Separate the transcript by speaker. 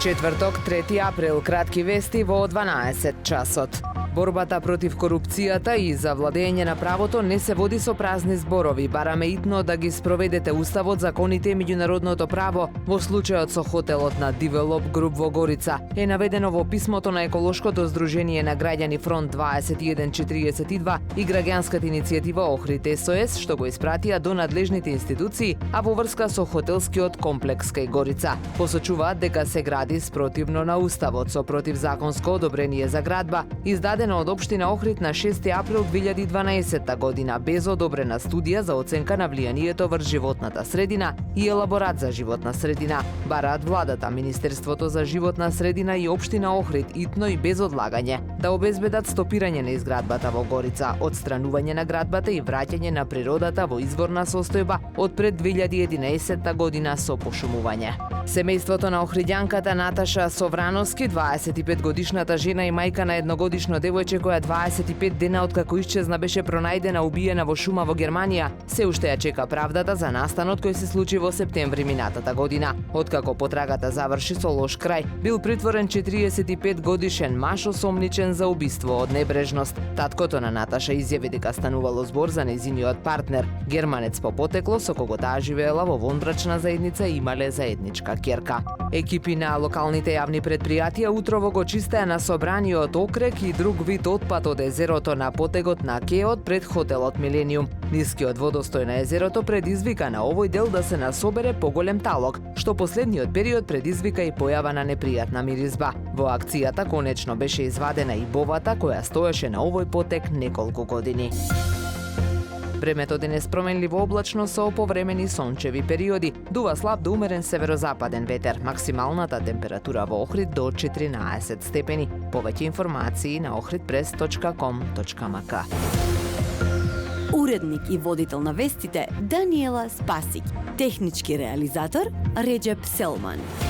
Speaker 1: Четврток, 3 април, кратки вести во 12 часот. Борбата против корупцијата и за владење на правото не се води со празни зборови. Бараме итно да ги спроведете уставот, законите и меѓународното право во случајот со хотелот на Девелоп Груп во Горица. Е наведено во писмото на Еколошкото здружение на граѓани Фронт 2142 и граѓанската иницијатива Охрид СОС, што го испратија до надлежните институции, а во врска со хотелскиот комплекс кај Горица. Посочуваат дека се гради спротивно на уставот, со противзаконско одобрение за градба, издадено од општина Охрид на 6 април 2012 година, без одобрена студија за оценка на влијанието врз животната средина и елаборат за животна средина. Бараат владата, Министерството за животна средина и општина Охрид итно и без одлагање да обезбедат стопирање на изградбата во Горица, отстранување на градбата и враќање на природата во изворна состојба од пред 2011 година со пошумување. Семејството на охридјанката Наташа Соврановски, 25 годишната жена и мајка на едногодишно девојче која 25 дена откако исчезна беше пронајдена убиена во шума во Германија, се уште ја чека правдата за настанот кој се случи во септември минатата година. Откако потрагата заврши со лош крај, бил притворен 45 годишен маж осомничен за убиство од небрежност. Таткото на Наташа изјави дека станувало збор за нејзиниот партнер, германец по потекло со кого таа живеела во вонбрачна заедница и имале заедничка ќерка. Екипи на локалните јавни предпријатија утрово го чистеа на собраниот окрек и друг вид отпад од езерото на потегот на Кеот пред хотелот Милениум. Нискиот водостој на езерото предизвика на овој дел да се насобере поголем талог, што последниот период предизвика и појава на непријатна миризба. Во акцијата конечно беше извадена и бовата која стоеше на овој потек неколку години. Времето денес променливо облачно со повремени сончеви периоди. Дува слаб до умерен северозападен ветер. Максималната температура во Охрид до 14 степени. Повеќе информации на ohridpress.com.mk.
Speaker 2: Уредник и водител на вестите Даниела Спасик. Технички реализатор Реджеп Селман.